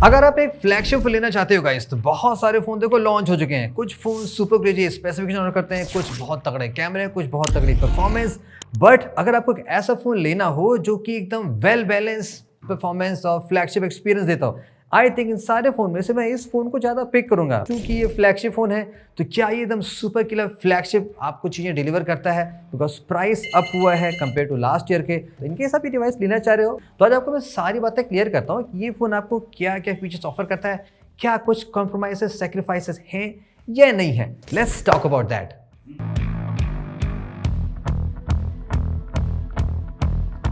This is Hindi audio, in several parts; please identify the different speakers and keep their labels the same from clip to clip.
Speaker 1: अगर आप एक फ्लैगशिप फोन लेना चाहते हो गाइस तो बहुत सारे फोन देखो लॉन्च हो चुके हैं। कुछ phone super crazy specification order करते हैं, कुछ बहुत तगड़े कैमरे, कुछ बहुत तगड़ी परफॉर्मेंस। बट अगर आपको एक ऐसा फोन लेना हो जो कि एकदम वेल बैलेंस परफॉर्मेंस और फ्लैगशिप एक्सपीरियंस देता हो, आई थिंक इन सारे फोन में से मैं इस फोन को ज्यादा पिक करूंगा। क्योंकि ये फ्लैगशिप फोन है तो क्या ये एकदम सुपर किलर फ्लैगशिप आपको चीजें डिलीवर करता है, बिकॉज प्राइस अप हुआ है कंपेयर टू लास्ट ईयर के। तो इनकेस आप ये डिवाइस लेना चाह रहे हो तो आज आपको मैं सारी बातें क्लियर करता हूँ कि ये फोन आपको क्या क्या फीचर्स ऑफर करता है, क्या कुछ कॉम्प्रोमाइजेस सैक्रिफाइसेस हैं या नहीं है। Let's talk about that.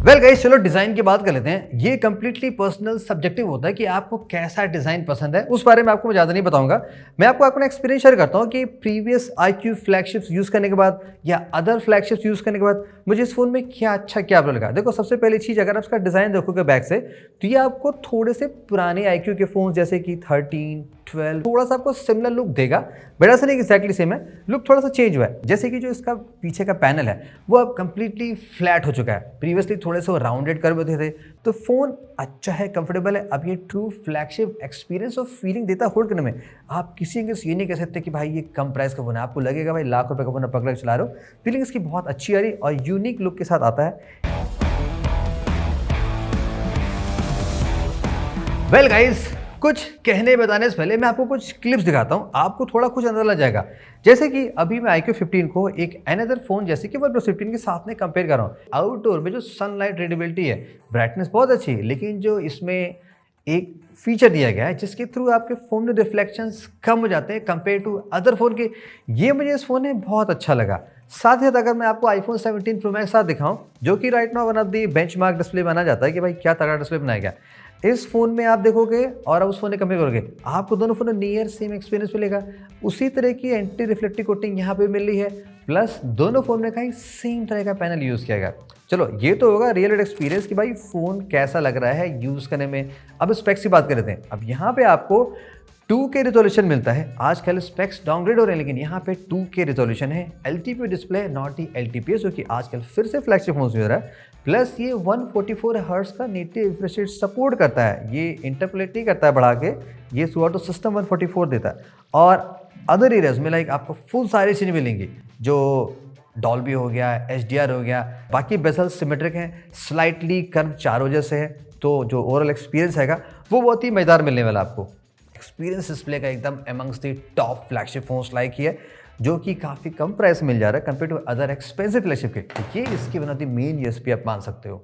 Speaker 1: Well guys, चलो डिजाइन की बात कर लेते हैं। ये कंप्लीटली पर्सनल सब्जेक्टिव होता है कि आपको कैसा डिजाइन पसंद है, उस बारे में आपको मैं ज्यादा नहीं बताऊंगा। मैं आपको अपना एक्सपीरियंस शेयर करता हूं कि प्रीवियस iQOO फ्लैगशिप्स यूज करने के बाद या अदर फ्लैगशिप्स यूज करने के बाद मुझे इस फोन में क्या अच्छा क्या बुरा लगा। देखो, सबसे पहली चीज, अगर आप इसका डिजाइन देखोगे बैक से तो ये आपको थोड़े से पुराने iQOO के फोन जैसे कि 13, 12 थोड़ा सा आपको सिमिलर लुक देगा, बट ऐसा नहीं एक्जैक्टली सेम है, लुक थोड़ा सा चेंज हुआ है। जैसे कि जो इसका पीछे का पैनल है वो अब कंप्लीटली फ्लैट हो चुका है। प्रीवियसली थोड़े से वो राउंडेड कर्व होते थे, तो फोन अच्छा है, कंफर्टेबल है। अब ये ट्रू फ्लैगशिप एक्सपीरियंस और फीलिंग देता है होल्ड करने में। आप किसी के ये नहीं कह सकते कि भाई ये कम प्राइस का फोन है, आपको लगेगा भाई लाख रुपए का फोन पकड़ के चला रहे हो। फीलिंग इसकी बहुत अच्छी आ रही और यूनिक लुक के साथ आता है। वेल गाइस, कुछ कहने बताने से पहले मैं आपको कुछ क्लिप्स दिखाता हूं, आपको थोड़ा कुछ अंदाजा लग जाएगा। जैसे कि अभी मैं iQOO 15 को एक अनदर फोन जैसे कि OnePlus 15 के साथ में कंपेयर कर रहा हूं। आउटडोर में जो सनलाइट रीडेबिलिटी है, ब्राइटनेस बहुत अच्छी है, लेकिन जो इसमें एक फीचर दिया गया है जिसके थ्रू आपके फोन में रिफ्लेक्शंस कम हो जाते हैं कंपेयर टू अदर फोन के, ये मुझे इस फोन में बहुत अच्छा लगा। साथ ही साथ अगर मैं आपको iPhone 17 Pro Max साथ दिखाऊं, जो कि right now one of the benchmark display माना जाता है कि भाई क्या तगड़ा डिस्प्ले बनाया गया, इस फोन में आप देखोगे और उस फोन ने कंपेयर करोगे, आपको दोनों फोन में नियर सेम एक्सपीरियंस मिलेगा। उसी तरह की एंटी रिफ्लेक्टिव कोटिंग यहाँ पे मिल रही है, प्लस दोनों फोन में कहीं सेम तरह का पैनल यूज किया गया। चलो, ये तो होगा रियल एक्सपीरियंस कि भाई फोन कैसा लग रहा है यूज करने में। अब स्पेक्स की बात कर लेते हैं। अब यहाँ पे आपको 2K रिजोल्यूशन मिलता है। आजकल स्पेक्स डाउनग्रेड हो रहे हैं, लेकिन यहाँ पे 2K रिजोल्यूशन है। LTPO display, not he LTPS, जो कि आजकल फिर से फ्लैगशिप फोन में हो रहा है। प्लस ये 144 हर्ट्ज का नेटिव रिफ्रेश रेट सपोर्ट करता है, ये इंटरपोलेट नहीं करता है बढ़ा के, ये थ्रू आउट सिस्टम 144 देता है। और अदर एरियाज में लाइक आपको फुल सारी चीज़ें मिलेंगी, जो डॉल्बी हो गया, HDR हो गया, बाकी बेजल सिमेट्रिक हैं, स्लाइटली कर्व 4 वजह से है, तो जो ओवरऑल एक्सपीरियंस हैगा वो बहुत ही मजेदार मिलने वाला आपको। एक्सपीरियंस डिस्प्ले का एकदम amongst the top flagship phones like he है, जो कि काफ़ी कम प्राइस मिल जा रहा है compare to other expensive flagship के। तो ये इसकी one of the main USP आप मान सकते हो।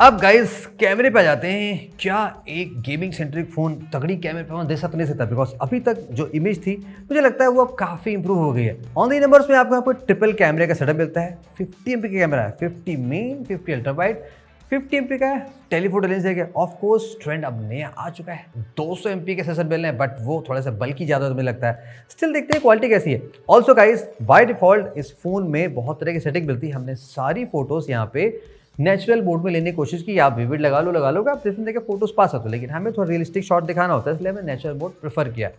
Speaker 1: अब गाइस, कैमरे पे आ जाते हैं। क्या एक गेमिंग सेंट्रिक फोन तगड़ी कैमरे परफॉर्मेंस दे सकता नहीं सकता, बिकॉज अभी तक जो इमेज थी मुझे लगता है वो अब काफ़ी इंप्रूव हो गई है। ऑन दी नंबर्स में आपको ट्रिपल कैमरे का सेटअप मिलता है। 50 MP का कैमरा है, 50 मेन, 50 अल्ट्रा वाइड, 50 MP का टेलीफोटो लेंस है। ऑफ कोर्स ट्रेंड अब नया आ चुका है, 200 MP के सेंसर मिल रहे हैं, बट वो थोड़ा सा बल्कि ज़्यादा मुझे लगता है। स्टिल देखते हैं क्वालिटी कैसी है। ऑल्सो गाइस, बाय डिफॉल्ट इस फोन में बहुत तरह की सेटिंग मिलती है। हमने सारी फोटोज यहाँ पे नेचुरल मोड में लेने की कोशिश की। आप विविड लगा लो आप डिफरेंट तरह के फोटोज पा सकते हो, लेकिन हमें थोड़ा रियलिस्टिक शॉट दिखाना होता है, इसलिए हमें नेचुरल मोड प्रेफर किया।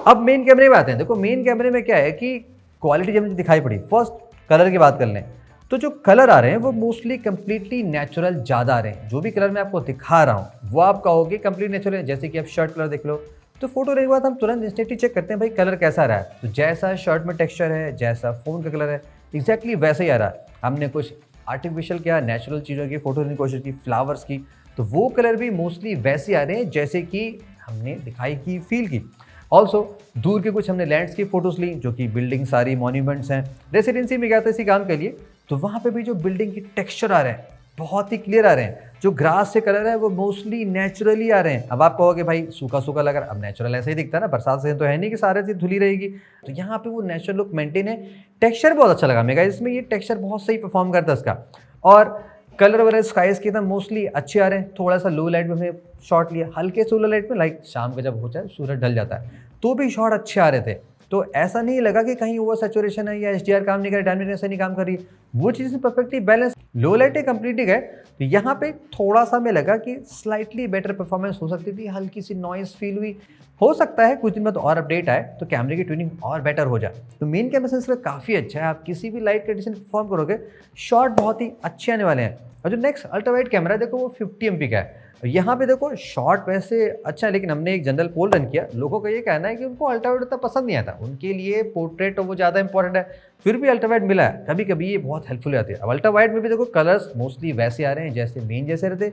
Speaker 1: अब मेन कैमरे में आते हैं। देखो, मेन कैमरे में क्या है कि क्वालिटी जब मुझे दिखाई पड़ी, फर्स्ट कलर की बात कर लें तो जो कलर आ रहे हैं वो मोस्टली कंप्लीटली नेचुरल ज़्यादा आ रहे हैं। जो भी कलर मैं आपको दिखा रहा हूँ वो आप कहोगे कंप्लीट नेचुरल है। जैसे कि आप शर्ट कलर देख लो, तो फोटो लेने के बाद हम तुरंत इंस्टेंटली चेक करते हैं भाई कलर कैसा आ रहा है। तो जैसा शर्ट में टेक्सचर है, जैसा फोन का कलर है, एग्जैक्टली वैसा ही आ रहा है। हमने कुछ आर्टिफिशियल क्या, नेचुरल चीज़ों की फोटो लेने की कोशिश की, फ्लावर्स की, तो वो कलर भी मोस्टली वैसे आ रहे हैं जैसे कि हमने दिखाई की, फील की। ऑल्सो दूर के कुछ हमने लैंडस्केप फोटोज ली, जो कि बिल्डिंग सारी मॉन्यूमेंट्स हैं। रेसिडेंसी में गया था इसी काम के लिए, तो वहाँ पे भी जो बिल्डिंग की टेक्सचर आ रहे हैं बहुत ही क्लियर आ रहे हैं। जो ग्रास से कलर है वो मोस्टली नेचुरली आ रहे हैं। अब आप कहोगे भाई सूखा सूखा लग रहा है, अब नेचुरल ऐसे ही दिखता है ना, बरसात से तो है नहीं कि सारे चीज़ धुली रहेगी। तो यहाँ पे वो नेचुरल लुक मेंटेन है। टेक्सचर बहुत अच्छा लगा मेरा इसमें, ये टेक्सचर बहुत सही परफॉर्म करता है इसका। और कलर वगैरह स्काइज के एकदम मोस्टली अच्छे आ रहे हैं। थोड़ा सा लो लाइट में हमने शॉट लिया, हल्के से लो लाइट में, लाइक शाम का जब हो जाए सूरज ढल जाता है तो भी शॉट अच्छे आ रहे थे। तो ऐसा नहीं लगा कि कहीं ओवर सैचुरेशन है या HDR काम नहीं कर रही, डायनामिक रेंज नहीं काम कर रही है, वो चीज़ परफेक्टली बैलेंस। लो लाइट है कंप्लीटली गए, तो यहाँ पे थोड़ा सा हमें लगा कि स्लाइटली बेटर परफॉर्मेंस हो सकती थी, हल्की सी नॉइस फील हुई। हो सकता है कुछ दिन बाद और अपडेट आए तो कैमरे की ट्यूनिंग और बेटर हो जाए। तो मेन कैमरा सेंसर काफ़ी अच्छा है, आप किसी भी लाइट कंडीशन परफॉर्म करोगे, शॉट बहुत ही अच्छे आने वाले हैं। और जो नेक्स्ट अल्ट्रा वाइड कैमरा है देखो वो 50 MP का है। यहाँ पे देखो शॉट वैसे अच्छा है, लेकिन हमने एक जनरल पोल रन किया, लोगों का ये कहना है कि उनको अल्ट्रा वाइड उतना पसंद नहीं आता, उनके लिए पोर्ट्रेट वो ज़्यादा इंपॉर्टेंट है। फिर भी अल्ट्रा वाइड मिला है, कभी कभी ये बहुत हेल्पफुल आती है। अब अल्ट्रा वाइड में भी देखो कलर्स मोस्टली वैसे आ रहे हैं जैसे मेन जैसे रहते।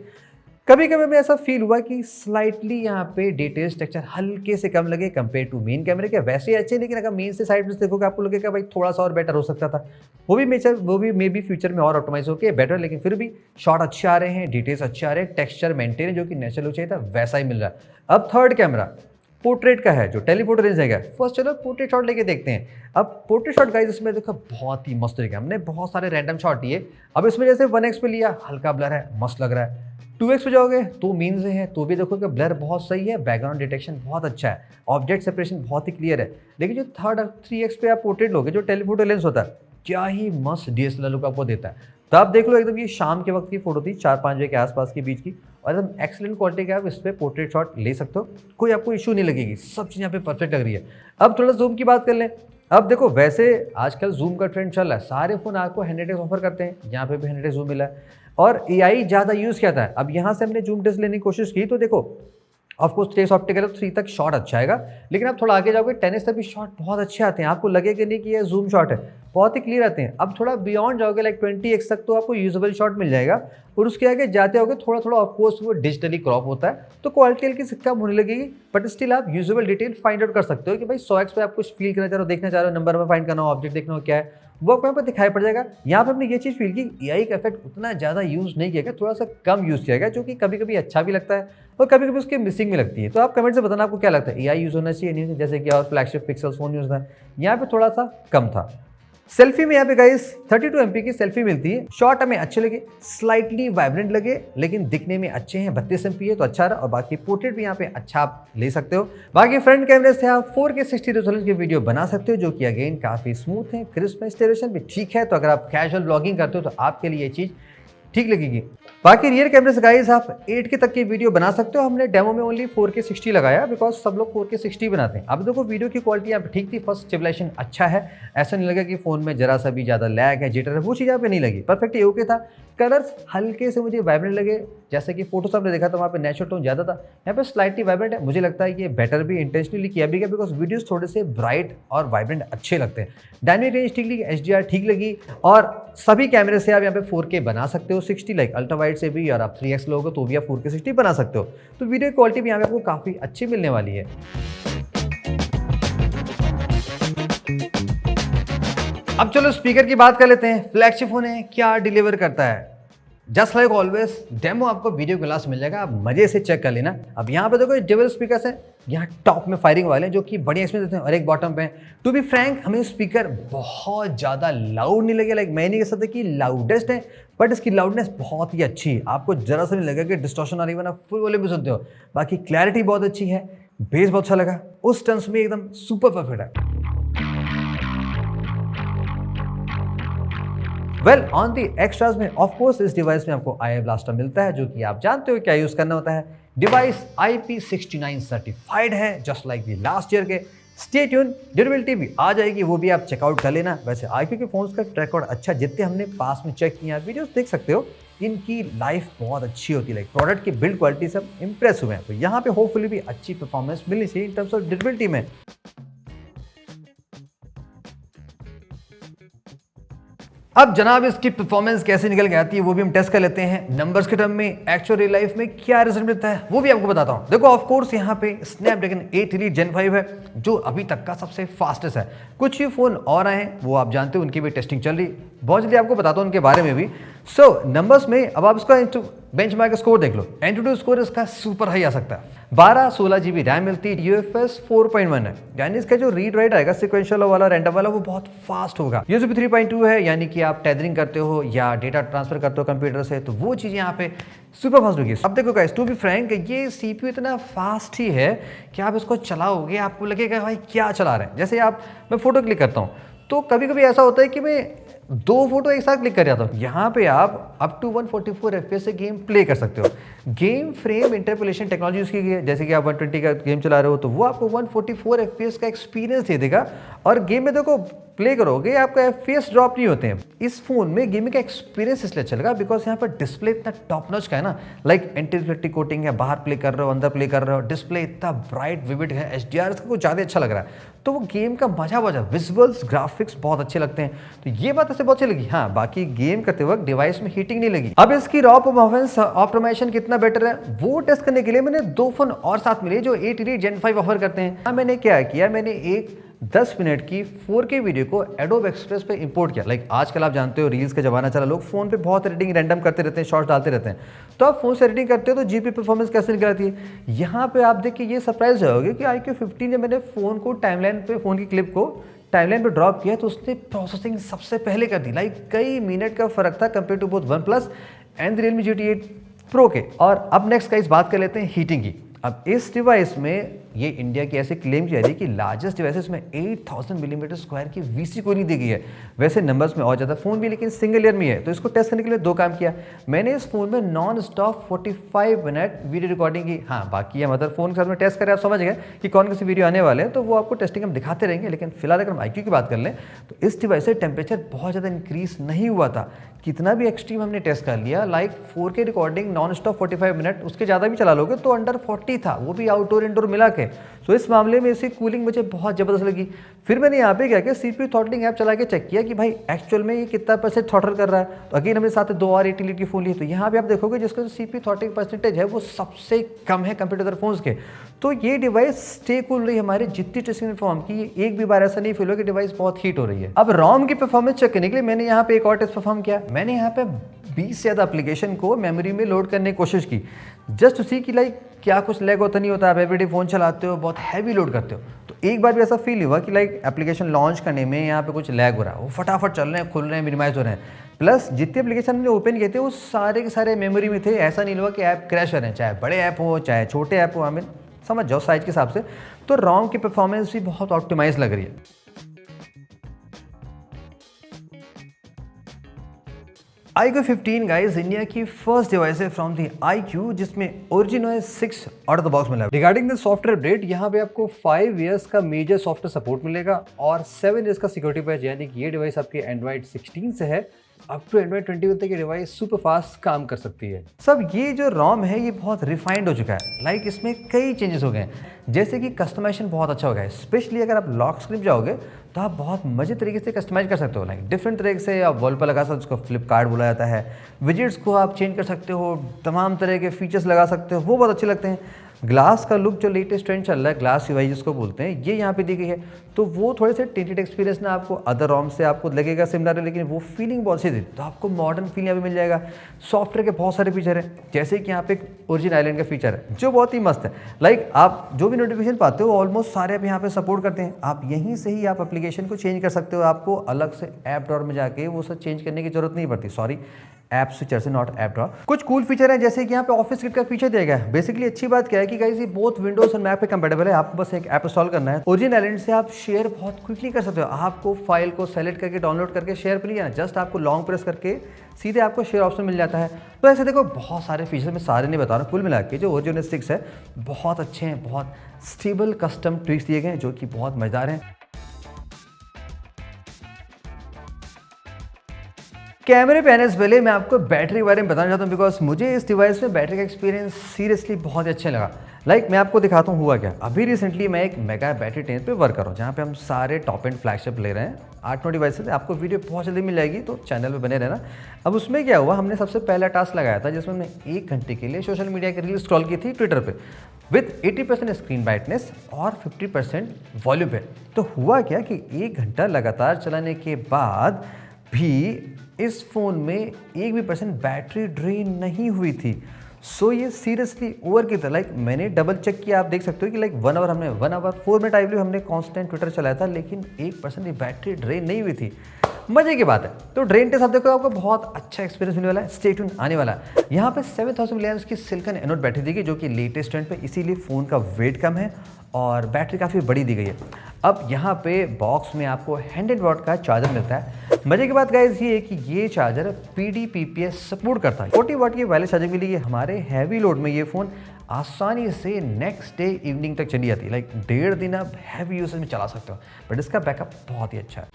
Speaker 1: कभी कभी भी ऐसा फील हुआ कि स्लाइटली यहाँ पे डिटेल स्ट्रक्चर हल्के से कम लगे कंपेयर टू मेन कैमरे के, वैसे ही अच्छे, लेकिन अगर मेन से साइड में देखोगे आपको लगेगा भाई थोड़ा सा और बेटर हो सकता था। वो भी मे बी फ्यूचर में और ऑप्टिमाइज होकर बेटर, लेकिन फिर भी शॉट अच्छे आ रहे हैं, डिटेल्स अच्छे आ रहे हैं, टेक्सचर मेंटेन जो कि नेचुरल चाहिए था वैसा ही मिल रहा है। अब थर्ड कैमरा पोर्ट्रेट का है जो टेलीफोटो रेंज है। फर्स्ट चलो पोर्ट्रेट शॉट लेके देखते हैं। अब पोर्ट्रेट शॉट गाइस इसमें देखो बहुत ही मस्त तरीका, हमने बहुत सारे रैंडम शॉट लिए। अब इसमें जैसे 1x पे लिया, हल्का ब्लर है, मस्त लग रहा है। 2x पे जाओगे तो मीन से है तो भी देखो कि ब्लर बहुत सही है, बैकग्राउंड डिटेक्शन बहुत अच्छा है, ऑब्जेक्ट सेपरेशन बहुत ही क्लियर है। लेकिन जो थर्ड 3x पे आप पोर्ट्रेट लोगे, जो टेलीफोटो लेंस होता है, क्या ही मस्त DSLR लुक आपको देता है। तो आप देख लो एकदम ये शाम के वक्त की फोटो थी, 4-5 बजे के आसपास के बीच की, और एकदम एक्सीलेंट क्वालिटी का आप इस पर पोर्ट्रेट शॉट ले सकते हो, कोई आपको इशू नहीं लगेगी, सब चीज़ यहाँ पे परफेक्ट लग रही है। अब थोड़ा जूम की बात कर लें। अब देखो वैसे आजकल जूम का ट्रेंड चल रहा है, सारे फोन आपको 100x ऑफर करते हैं, यहाँ पे भी 100x जूम मिला है और AI ज़्यादा यूज़ किया था। अब यहाँ से हमने जूम टेस्ट लेने की कोशिश की तो देखो ऑफकोर्स 3x ऑप्टिकल है तो 3 तक शॉट अच्छा आएगा, लेकिन आप थोड़ा आगे जाओगे 10x तक भी शॉट बहुत अच्छे आते हैं, आपको लगेगा नहीं कि ये जूम शॉट है, बहुत ही क्लियर आते हैं। अब थोड़ा बियॉन्ड जाओगे लाइक 20x तक तो आपको यूजेबल शॉट मिल जाएगा, और उसके आगे जाते होगे थोड़ा थोड़ा ऑफकोर्स वो डिजिटली क्रॉप होता है तो क्वालिटी हल्की से कम होने लगेगी, बट स्टिल आप यूजेबल डिटेल फाइंड आउट कर सकते हो कि भाई 100x पे आप कुछ फील करना चाह रहे हो, देखना चाह रहे हो, नंबर में फाइंड करना हो, ऑब्जेक्ट देखना हो क्या है, वो यहाँ पर दिखाई पड़ जाएगा। यहाँ पे हमने ये चीज़ फील की AI का इफेक्ट उतना ज़्यादा यूज़ नहीं किया गया, थोड़ा सा कम यूज़ किया गया, जो कि कभी कभी अच्छा भी लगता है और कभी कभी उसकी मिसिंग भी लगती है। तो आप कमेंट से बताना आपको क्या लगता है, AI यूज़ होना चाहिए नहीं, जैसे कि और फ्लैगशिप पिक्सल फोन यूज़ था, यहाँ पे थोड़ा सा कम था। सेल्फी में यहाँ पे गाइस 32 MP की सेल्फी मिलती है, शॉट हमें अच्छे लगे, स्लाइटली वाइब्रेंट लगे, लेकिन दिखने में अच्छे हैं। 32 MP है तो अच्छा रहा, और बाकी पोर्ट्रेट भी यहाँ पे अच्छा आप ले सकते हो। बाकी फ्रंट कैमरे से आप 4K 60 रेजोल्यूशन की वीडियो बना सकते हो, जो कि अगेन काफी स्मूथ है, क्रिस्प है, स्टेबलेशन भी ठीक है। तो अगर आप कैजुअल ब्लॉगिंग करते हो तो आपके लिए ये चीज ठीक लगेगी। बाकी रियर कैमरे से गाइस आप 8K तक की वीडियो बना सकते हो, हमने डेमो में ओनली 4K 60 लगाया बिकॉज सब लोग 4K 60 बनाते हैं। अब देखो वीडियो की क्वालिटी यहाँ पे ठीक थी, फर्स्ट स्टेबलाइजेशन अच्छा है, ऐसा नहीं लगा कि फोन में जरा सा भी ज्यादा लैग है, जिटर है, वो चीज़ यहाँ पे नहीं लगी, परफेक्ट ओके था। कलर्स हल्के से मुझे वाइब्रेंट लगे, जैसे कि फोटो आपने देखा था वहाँ पे नेचुरल टोन ज़्यादा था, यहाँ पे स्लाइटली वाइब्रेंट है। मुझे लगता है ये बेटर भी इंटेंशनली किया भी गया बिकॉज वीडियोस थोड़े से ब्राइट और वाइब्रेंट अच्छे लगते हैं। डायनामिक रेंज ठीक लगी, HDR ठीक लगी, और सभी कैमरे से आप यहाँ पे 4K बना सकते हो 60 लाइक अल्ट्रा वाइड से भी, और आप 3x लोगे तो भी आप 4K 60 बना सकते हो। तो वीडियो क्वालिटी भी यहाँ पे आपको काफ़ी अच्छी मिलने वाली है। अब चलो स्पीकर की बात कर लेते हैं। फ्लैगशिप फोन है, क्या डिलीवर करता है, जस्ट लाइक ऑलवेज डेमो आपको वीडियो के लास्ट मिल जाएगा, आप मजे से चेक कर लेना। अब यहाँ पे देखो डबल स्पीकर है, यहाँ टॉप में फायरिंग वाले हैं जो कि बढ़िया एक्सपीरियंस देते हैं, और एक बॉटम पे। टू बी फ्रैंक हमें स्पीकर बहुत ज़्यादा लाउड नहीं लगे, लाइक मैं नहीं कह सकता कि लाउडेस्ट है, बट इसकी लाउडनेस बहुत ही अच्छी है, आपको जरा सा नहीं लगेगा कि डिस्टॉर्शन आ रही है, वरना फुल वॉल्यूम भी सुनते हो। बाकी क्लैरिटी बहुत अच्छी है, बेस बहुत अच्छा लगा, उस टर्म्स में एकदम सुपर परफेक्ट है। वेल ऑन दी एक्स्ट्राज में ऑफकोर्स इस डिवाइस में आपको आई ब्लास्टर मिलता है, जो कि आप जानते हो क्या यूज करना होता है। डिवाइस IP69 सर्टिफाइड है, just like the last year के। स्टे ट्यून, ड्यूरेबिलिटी भी आ जाएगी, वो भी आप चेकआउट कर लेना। वैसे iQOO के फोन्स का ट्रैक रिकॉर्ड अच्छा, जितने हमने पास में चेक किया, वीडियोस देख सकते हो, इनकी लाइफ बहुत अच्छी होती है, लाइक प्रोडक्ट की बिल्ड क्वालिटी सब इंप्रेस हुए हैं। तो यहाँ पे होपफुली भी अच्छी परफॉर्मेंस मिलनी चाहिए इन टर्म्स ऑफ ड्यूरेबिलिटी में। अब जनाब इसकी परफॉर्मेंस कैसे निकल के आती है वो भी हम टेस्ट कर लेते हैं। नंबर्स के टर्म में एक्चुअल रियल लाइफ में क्या रिजल्ट मिलता है वो भी आपको बताता हूं। देखो ऑफ कोर्स यहाँ पे स्नैपड्रैगन 8 Elite Gen 5 है, जो अभी तक का सबसे फास्टेस्ट है। कुछ ही फोन और आए हैं, वो आप जानते हो, उनकी भी टेस्टिंग चल रही, बहुत जल्दी आपको बताता हूं उनके बारे में भी। सो नंबर्स में अब आप इसका बेंचमार्क स्कोर देख लो। एंटूटू स्कोर इसका सुपर हाई आ सकता है। 12-16 GB रैम मिलती है, UFS 4.1 है, यानी इसका जो रीड राइट आएगा सिक्वेंशियल वाला रैंडम वाला वो बहुत फास्ट होगा। USB 3.2 है, यानी कि आप टेथरिंग करते हो या डेटा ट्रांसफर करते हो कंप्यूटर से तो वो चीज़ यहाँ पे सुपर फास्ट होगी। अब देखो गाइस, टू बी फ्रैंक, ये CPU इतना फास्ट ही है कि आप इसको चलाओगे आपको लगेगा भाई क्या चला रहे हैं। जैसे मैं फोटो क्लिक करता हूँ तो कभी कभी ऐसा होता है कि मैं 2 फोटो एक साथ क्लिक कर जाता हूँ। यहाँ पे आप अप टू 144 FPS से गेम प्ले कर सकते हो। Game frame interpolation technology use की गई है, जैसे कि आप 120 का गेम चला रहे हो तो वो आपको 144 FPS का एक्सपीरियंस दे देगा और गेम में देखो प्ले करोगे आपका FPS ड्रॉप नहीं होते हैं। इस फोन में गेमिंग का एक्सपीरियंस इसलिए चलेगा बिकॉज यहाँ पर डिस्प्ले इतना टॉप नॉच का है ना, लाइक एंटी रिफ्लेक्टिव कोटिंग है, बाहर प्ले कर रहे हो अंदर प्ले कर रहे हो, डिस्प्ले इतना ब्राइट विविड है, HDR इसका कुछ ज़्यादा अच्छा लग रहा है तो वो गेम का मजा विजुअल्स ग्राफिक्स बहुत अच्छे लगते हैं। तो ये बात ऐसे बहुत अच्छी लगी। हाँ, बाकी गेम करते वक्त डिवाइस में हीटिंग नहीं लगी। अब इसकी रॉ परफॉर्मेंस ऑप्टिमाइजेशन कितना बेटर है वो टेस्ट करने के लिए मैंने 2 फोन और साथ मिले जो 8 Elite Gen 5 ऑफर करते हैं। हाँ, मैंने क्या किया, मैंने एक 10 मिनट की 4K वीडियो को एडोब एक्सप्रेस पे इंपोर्ट किया। लाइक आजकल आप जानते हो रील्स का जमाना चला, लोग फोन पे बहुत एडिटिंग रैंडम करते रहते हैं, शॉर्ट्स डालते रहते हैं। तो आप फोन से एडिटिंग करते हो तो जीपी परफॉर्मेंस कैसे निकल आती है। यहाँ पे आप देख के ये सरप्राइज होगे कि iQOO 15 जब मैंने फोन को टाइमलाइन पे फोन की क्लिप को टाइमलाइन पे ड्रॉप किया तो उसने प्रोसेसिंग सबसे पहले कर दी। लाइक कई मिनट का फर्क था compare to both OnePlus and Realme GT 8 Pro के। और अब नेक्स्ट गाइस बात कर लेते हैं हीटिंग की। अब इस डिवाइस में ये इंडिया की ऐसे क्लेम किया जा रही है कि लार्जेस्ट डिवाइसेस में 8000 मिलीमीटर स्क्वायर की VC कूलिंग दी गई है। वैसे नंबर्स में और ज़्यादा फोन भी लेकिन सिंगल ईयर में है। तो इसको टेस्ट करने के लिए 2 काम किया। मैंने इस फोन में non stop 45 minute video recording की। हाँ, बाकी है मदर फोन के साथ में टेस्ट करें, आप समझ गए कि कौन से वीडियो आने वाले हैं तो वो आपको टेस्टिंग हम दिखाते रहेंगे। लेकिन फिलहाल अगर हम iQOO की बात कर लें तो इस डिवाइस से टेम्परेचर बहुत ज़्यादा इंक्रीज नहीं हुआ था। कितना भी एक्सट्रीम हमने टेस्ट कर लिया, like 4K recording non stop 45 minute, उसके ज़्यादा भी चला लोगे तो अंडर 40 था, वो भी आउटडोर इंडोर मिला के। तो इस मामले में इसकी कूलिंग मुझे बहुत ज़बरदस्त लगी। फिर मैंने यहाँ पे क्या किया, CPU थ्रॉटलिंग ऐप चला के चेक किया कि भाई एक्चुअल में ये कितना % थ्रॉटल कर रहा है। तो अगेन हमने साथ 2 और 80 लीटर की फोन ली तो यहाँ पे आप देखोगे जिसका जो CPU थ्रॉटलिंग परसेंटेज है वो सबसे कम है कंपेयर टू अदर फोन्स के। तो ये डिवाइस स्टे कूल रही हमारे जितनी टेस्टिंग परफॉर्म की, एक भी बार ऐसा नहीं फील हो कि डिवाइस बहुत हीट हो रही है। अब ROM की परफॉर्मेंस चेक करने के लिए मैंने यहाँ पे एक और टेस्ट परफॉर्म किया। मैंने यहाँ पे 20 से ज़्यादा एप्लीकेशन को मेमोरी में लोड करने की कोशिश की, जस्ट उसी की लाइक क्या कुछ लैग होता नहीं होता। आप एवरीडे फ़ोन चलाते हो, बहुत हैवी लोड करते हो तो एक बार भी ऐसा फील हुआ कि लाइक एप्लीकेशन लॉन्च करने में यहाँ पे कुछ लैग हो रहा है, वो फटाफट चल रहे हैं, खुल रहे हैं, मिनिमाइज हो रहे हैं। प्लस जितने एप्लीकेशन हमने ओपन किए थे वो सारे के सारे मेमोरी में थे। ऐसा नहीं हुआ कि ऐप क्रैश हो रहे हैं, चाहे बड़े ऐप हो चाहे छोटे ऐप हो, हमें समझ जाओ साइज के हिसाब से। तो ROM की परफॉर्मेंस भी बहुत ऑप्टिमाइज लग रही है। iQOO 15 गाइस इंडिया की फर्स्ट डिवाइस है फ्रॉम दी iQOO जिसमें OriginOS 6 out of the box मिला है। रिगार्डिंग द सॉफ्टवेयर अपडेट, यहाँ पे आपको 5 इयर्स का मेजर सॉफ्टवेयर सपोर्ट मिलेगा और 7 इयर्स का सिक्योरिटी पैच, यानी कि ये डिवाइस आपके Android 16 से है अप टू Android 21 तक ये डिवाइस सुपर फास्ट काम कर सकती है। सब ये जो ROM है ये बहुत रिफाइंड हो चुका है। लाइक इसमें कई चेंजेस हो गए हैं, जैसे कि कस्टमाइजेशन बहुत अच्छा हो गया है। स्पेशली अगर आप लॉक स्क्रीन जाओगे तो आप बहुत मजे तरीके से कस्टमाइज कर सकते हो। लाइक डिफरेंट तरीके से आप वॉल पर लगा सकते हो, उसको फ्लिपकार्ट बोला जाता है। विजेट्स को आप चेंज कर सकते हो, तमाम तरह के फीचर्स लगा सकते हो, वो बहुत अच्छे लगते हैं। ग्लास का लुक जो लेटेस्ट ट्रेंड चल रहा है, ग्लास UI जिसको बोलते हैं, ये यहाँ पे दी गई है। तो वो थोड़े से टिंटेड एक्सपीरियंस ना आपको अदर ROM से आपको लगेगा सिमिलर है, लेकिन वो फीलिंग बहुत अच्छी थी। तो आपको मॉडर्न फील यहाँ पे मिल जाएगा। सॉफ्टवेयर के बहुत सारे फीचर हैं, जैसे कि यहाँ पे एक ओरिजिन आइलैंड का फीचर है जो बहुत ही मस्त है। लाइक आप जो भी नोटिफिकेशन पाते हो ऑलमोस्ट सारे आप यहाँ पे सपोर्ट करते हैं। आप यहीं से ही आप एप्लीकेशन को चेंज कर सकते हो, आपको अलग से ऐप ड्रॉअर में जाके वो सब चेंज करने की जरूरत नहीं पड़ती। सॉरी, ऐप स्विचर से, नॉट ऐप ड्रॉअर। कुछ कूल फीचर है जैसे कि यहाँ पे ऑफिस किट का फीचर दिया गया है। बेसिकली अच्छी बात क्या है कि गाइस ये बोथ विंडोज और मैक पे कंपेटेबल है। आपको बस एक ऐप इंस्टॉल करना है। ओरिजिन आइलैंड से आप शेयर बहुत क्विकली कर सकते हो। आपको फाइल को सेलेक्ट करके डाउनलोड करके शेयर पर नहीं जाना, जस्ट आपको लॉन्ग प्रेस करके सीधे आपको शेयर ऑप्शन मिल जाता है। तो ऐसे देखो बहुत सारे फीचर, मैं सारे नहीं बता रहा, कुल मिला के जो OriginOS 6 है बहुत अच्छे हैं, बहुत स्टेबल कस्टम ट्विक्स दिए गए हैं जो कि बहुत मजेदार हैं। कैमरे पे आने से पहले मैं आपको बैटरी के बारे में बताना चाहता हूँ, बिकॉज मुझे इस डिवाइस में बैटरी का एक्सपीरियंस सीरियसली बहुत अच्छा लगा। लाइक मैं आपको दिखाता हूँ हुआ क्या। अभी रिसेंटली मैं एक मेगा बैटरी टेंस पे वर्क कर रहा हूँ, जहाँ पे हम सारे टॉप एंड फ्लैगशिप ले रहे हैं। 8-9 डिवाइसेस, आपको वीडियो बहुत जल्दी मिल जाएगी, तो चैनल पे बने रहना। अब उसमें क्या हुआ, हमने सबसे पहला टास्क लगाया था जिसमें हमने 1 घंटे के लिए सोशल मीडिया की रील स्क्रॉल की थी ट्विटर पे, विद 80% स्क्रीन ब्राइटनेस और 50% वॉल्यूम पे। तो हुआ क्या कि 1 घंटा लगातार चलाने के बाद भी इस फ़ोन में एक भी % बैटरी ड्रेन नहीं हुई थी। सो ये सीरियसली ओवर की तरह, लाइक मैंने डबल चेक किया, आप देख सकते हो कि like 1 hour 4 minute I believe हमने कांस्टेंट ट्विटर चलाया था, लेकिन 1% भी बैटरी ड्रेन नहीं हुई थी। मजे की बात है। तो ड्रेन टेस्ट आप देखो, आपको बहुत अच्छा एक्सपीरियंस मिलने वाला है। स्टे ट्यून आने वाला है। यहाँ पे 7000 मिलियम्स की सिलिकॉन एनोड बैटरी दी गई, जो कि लेटेस्ट ट्रेंड पे, इसीलिए फ़ोन का वेट कम है और बैटरी काफ़ी बड़ी दी गई है। अब यहाँ पे बॉक्स में आपको 100 वॉट का चार्जर मिलता है। मजे की बात गाइस ये है कि ये चार्जर PDPPS सपोर्ट करता है। 40 वॉट की वायरलेस चार्जिंग मिली है। हमारे हैवी लोड में ये फ़ोन आसानी से नेक्स्ट डे इवनिंग तक चली जाती है। लाइक 1.5 दिन आप हैवी यूसेज में चला सकते हो, बट इसका बैकअप बहुत ही अच्छा है।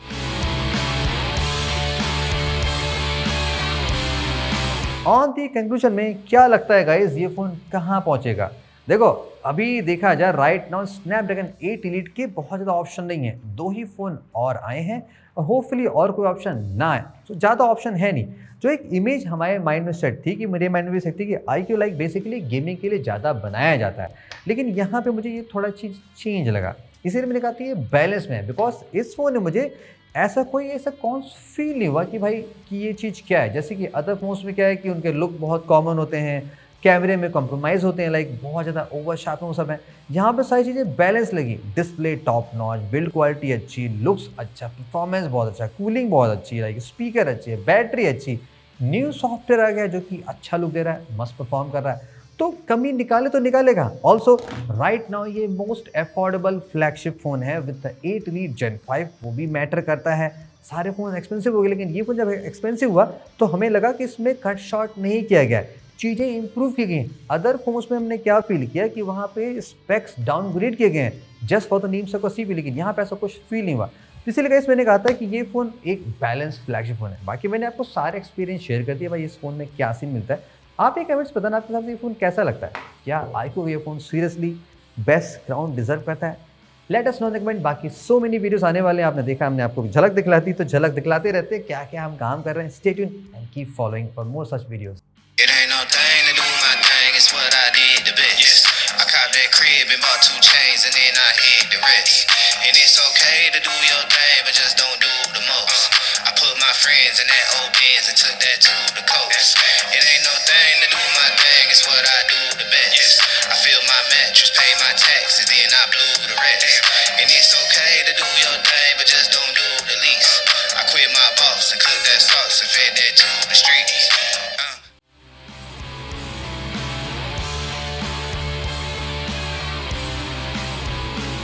Speaker 1: ऑन दी कंक्लूजन में क्या लगता है गाइस, ये फ़ोन कहाँ पहुँचेगा? देखो, अभी देखा जाए राइट नाउ स्नैपड्रैगन 8 एलीट के बहुत ज़्यादा ऑप्शन नहीं है। 2 ही फ़ोन और आए हैं और होपफुली और कोई ऑप्शन ना आए। तो ज़्यादा ऑप्शन है नहीं। जो एक इमेज हमारे माइंड में सेट थी, कि मेरे माइंड में भी सेट थी कि iQOO लाइक बेसिकली गेमिंग के लिए ज़्यादा बनाया जाता है। लेकिन यहाँ पे मुझे ये थोड़ा चीज़ चेंज लगा। इसीलिए मैंने कहा कि ये बैलेंस में है, बिकॉज इस फ़ोन ने मुझे ऐसा कौन फील नहीं हुआ कि भाई कि ये चीज़ क्या है। जैसे कि अदर फोन्स में क्या है कि उनके लुक बहुत कॉमन होते हैं, कैमरे में कॉम्प्रोमाइज़ होते हैं, लाइक बहुत ज़्यादा ओवर शार्प वो सब है। यहाँ पे सारी चीज़ें बैलेंस लगी। Display top notch, build quality अच्छी, लुक्स अच्छा, परफॉर्मेंस बहुत अच्छा, कूलिंग बहुत अच्छी, लाइक स्पीकर अच्छी है, बैटरी अच्छी, न्यू सॉफ्टवेयर आ गया जो कि अच्छा लुक दे रहा है, मस्त परफॉर्म कर रहा है। तो कमी निकाले तो निकालेगा। ऑल्सो राइट नाउ ये मोस्ट अफोर्डेबल फ्लैगशिप फ़ोन है विद 8 एलीट Gen 5, वो भी मैटर करता है। सारे फ़ोन एक्सपेंसिव हो गए, लेकिन ये फ़ोन जब एक्सपेंसिव हुआ तो हमें लगा कि इसमें कट शॉर्ट नहीं किया गया है, चीज़ें इंप्रूव की गई। अदर फोन्स में हमने क्या फील किया कि वहाँ पे स्पेक्स डाउनग्रेड किए गए हैं जस्ट फॉर द नेम से सी भी, लेकिन यहाँ पे ऐसा कुछ फील नहीं हुआ। इसीलिए गाइस मैंने कहा था कि ये फ़ोन एक बैलेंस फ्लैगशिप फ़ोन है। बाकी मैंने आपको सारे एक्सपीरियंस शेयर कर दिया भाई इस फ़ोन में क्या सीन मिलता है। आप ये कमेंट्स बताना आपके हिसाब से ये फ़ोन कैसा लगता है। क्या iQOO ये phone seriously best crown deserve करता है? Let us know in the comment. बाकी सो मेनी वीडियोस आने वाले हैं, आपने देखा हमने आपको झलक दिखलाती, तो झलक दिखलाते रहते हैं क्या क्या हम काम कर रहे हैं। Stay tune and keep following for more such videos.
Speaker 2: It ain't no thing to do my thing, it's what I did the best. I copped that crib and bought 2 chains and then I hit the rest. And it's okay to do your thing, but just don't do the most. I put my friends in that old Benz and took that to the coast.